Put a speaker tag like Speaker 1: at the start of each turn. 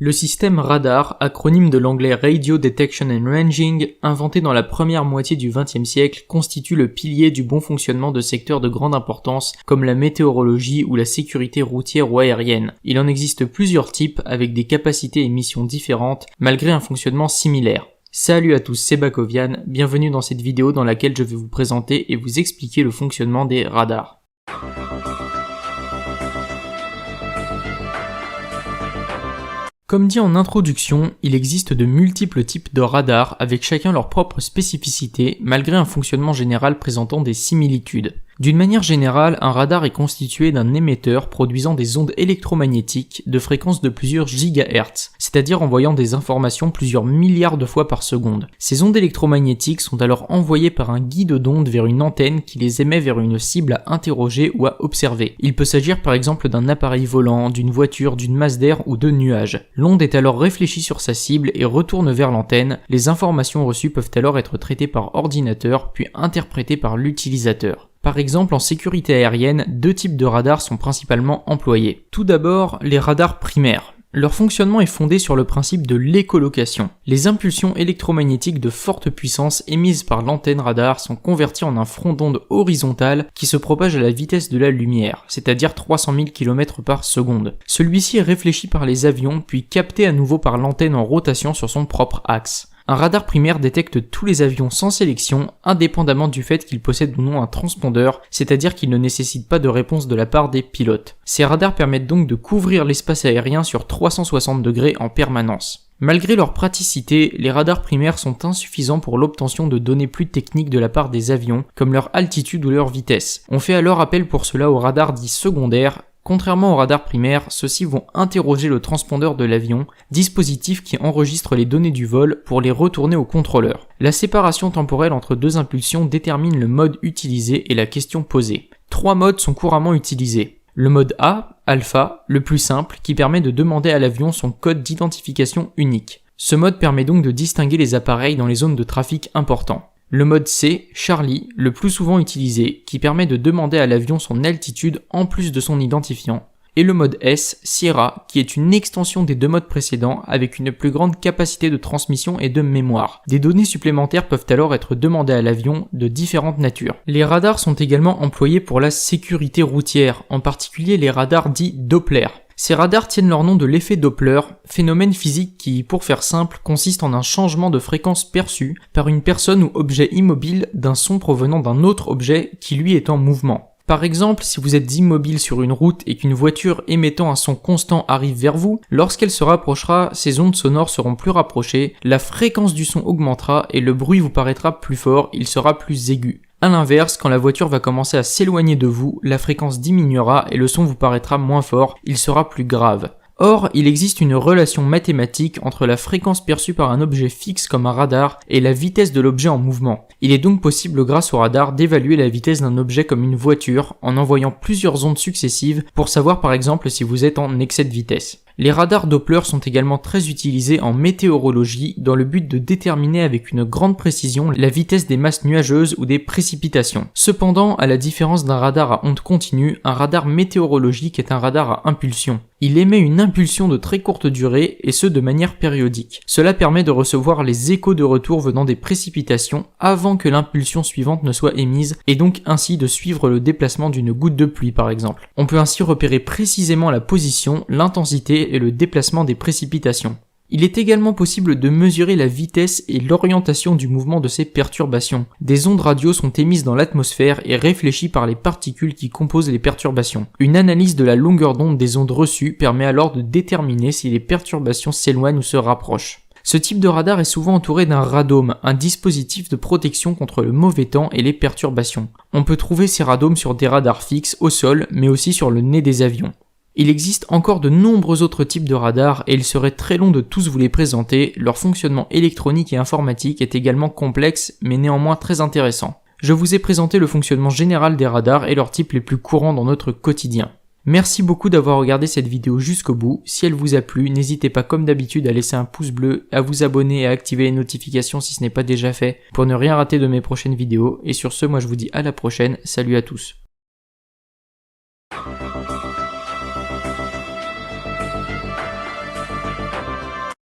Speaker 1: Le système radar, acronyme de l'anglais Radio Detection and Ranging, inventé dans la première moitié du XXe siècle, constitue le pilier du bon fonctionnement de secteurs de grande importance comme la météorologie ou la sécurité routière ou aérienne. Il en existe plusieurs types avec des capacités et missions différentes malgré un fonctionnement similaire. Salut à tous, c'est Bakovian, bienvenue dans cette vidéo dans laquelle je vais vous présenter et vous expliquer le fonctionnement des radars. Comme dit en introduction, il existe de multiples types de radars avec chacun leur propre spécificité malgré un fonctionnement général présentant des similitudes. D'une manière générale, un radar est constitué d'un émetteur produisant des ondes électromagnétiques de fréquence de plusieurs gigahertz, c'est-à-dire envoyant des informations plusieurs milliards de fois par seconde. Ces ondes électromagnétiques sont alors envoyées par un guide d'ondes vers une antenne qui les émet vers une cible à interroger ou à observer. Il peut s'agir par exemple d'un appareil volant, d'une voiture, d'une masse d'air ou de nuages. L'onde est alors réfléchie sur sa cible et retourne vers l'antenne. Les informations reçues peuvent alors être traitées par ordinateur puis interprétées par l'utilisateur. Par exemple, en sécurité aérienne, deux types de radars sont principalement employés. Tout d'abord, les radars primaires. Leur fonctionnement est fondé sur le principe de l'écholocation. Les impulsions électromagnétiques de forte puissance émises par l'antenne radar sont converties en un front d'onde horizontal qui se propage à la vitesse de la lumière, c'est-à-dire 300 000 km par seconde. Celui-ci est réfléchi par les avions puis capté à nouveau par l'antenne en rotation sur son propre axe. Un radar primaire détecte tous les avions sans sélection, indépendamment du fait qu'ils possèdent ou non un transpondeur, c'est-à-dire qu'ils ne nécessitent pas de réponse de la part des pilotes. Ces radars permettent donc de couvrir l'espace aérien sur 360 degrés en permanence. Malgré leur praticité, les radars primaires sont insuffisants pour l'obtention de données plus techniques de la part des avions, comme leur altitude ou leur vitesse. On fait alors appel pour cela aux radars dits secondaires. Contrairement aux radars primaires, ceux-ci vont interroger le transpondeur de l'avion, dispositif qui enregistre les données du vol pour les retourner au contrôleur. La séparation temporelle entre deux impulsions détermine le mode utilisé et la question posée. Trois modes sont couramment utilisés. Le mode A, alpha, le plus simple, qui permet de demander à l'avion son code d'identification unique. Ce mode permet donc de distinguer les appareils dans les zones de trafic importants. Le mode C, Charlie, le plus souvent utilisé, qui permet de demander à l'avion son altitude en plus de son identifiant. Et le mode S, Sierra, qui est une extension des deux modes précédents avec une plus grande capacité de transmission et de mémoire. Des données supplémentaires peuvent alors être demandées à l'avion de différentes natures. Les radars sont également employés pour la sécurité routière, en particulier les radars dits Doppler. Ces radars tiennent leur nom de l'effet Doppler, phénomène physique qui, pour faire simple, consiste en un changement de fréquence perçu par une personne ou objet immobile d'un son provenant d'un autre objet qui lui est en mouvement. Par exemple, si vous êtes immobile sur une route et qu'une voiture émettant un son constant arrive vers vous, lorsqu'elle se rapprochera, ces ondes sonores seront plus rapprochées, la fréquence du son augmentera et le bruit vous paraîtra plus fort, il sera plus aigu. A l'inverse, quand la voiture va commencer à s'éloigner de vous, la fréquence diminuera et le son vous paraîtra moins fort, il sera plus grave. Or, il existe une relation mathématique entre la fréquence perçue par un objet fixe comme un radar et la vitesse de l'objet en mouvement. Il est donc possible grâce au radar d'évaluer la vitesse d'un objet comme une voiture en envoyant plusieurs ondes successives pour savoir par exemple si vous êtes en excès de vitesse. Les radars Doppler sont également très utilisés en météorologie dans le but de déterminer avec une grande précision la vitesse des masses nuageuses ou des précipitations. Cependant, à la différence d'un radar à onde continue, un radar météorologique est un radar à impulsion. Il émet une impulsion de très courte durée et ce de manière périodique. Cela permet de recevoir les échos de retour venant des précipitations avant que l'impulsion suivante ne soit émise et donc ainsi de suivre le déplacement d'une goutte de pluie par exemple. On peut ainsi repérer précisément la position, l'intensité et le déplacement des précipitations. Il est également possible de mesurer la vitesse et l'orientation du mouvement de ces perturbations. Des ondes radio sont émises dans l'atmosphère et réfléchies par les particules qui composent les perturbations. Une analyse de la longueur d'onde des ondes reçues permet alors de déterminer si les perturbations s'éloignent ou se rapprochent. Ce type de radar est souvent entouré d'un radome, un dispositif de protection contre le mauvais temps et les perturbations. On peut trouver ces radomes sur des radars fixes au sol, mais aussi sur le nez des avions. Il existe encore de nombreux autres types de radars et il serait très long de tous vous les présenter, leur fonctionnement électronique et informatique est également complexe mais néanmoins très intéressant. Je vous ai présenté le fonctionnement général des radars et leurs types les plus courants dans notre quotidien. Merci beaucoup d'avoir regardé cette vidéo jusqu'au bout. Si elle vous a plu, n'hésitez pas comme d'habitude à laisser un pouce bleu, à vous abonner et à activer les notifications si ce n'est pas déjà fait pour ne rien rater de mes prochaines vidéos. Et sur ce, moi je vous dis à la prochaine, salut à tous.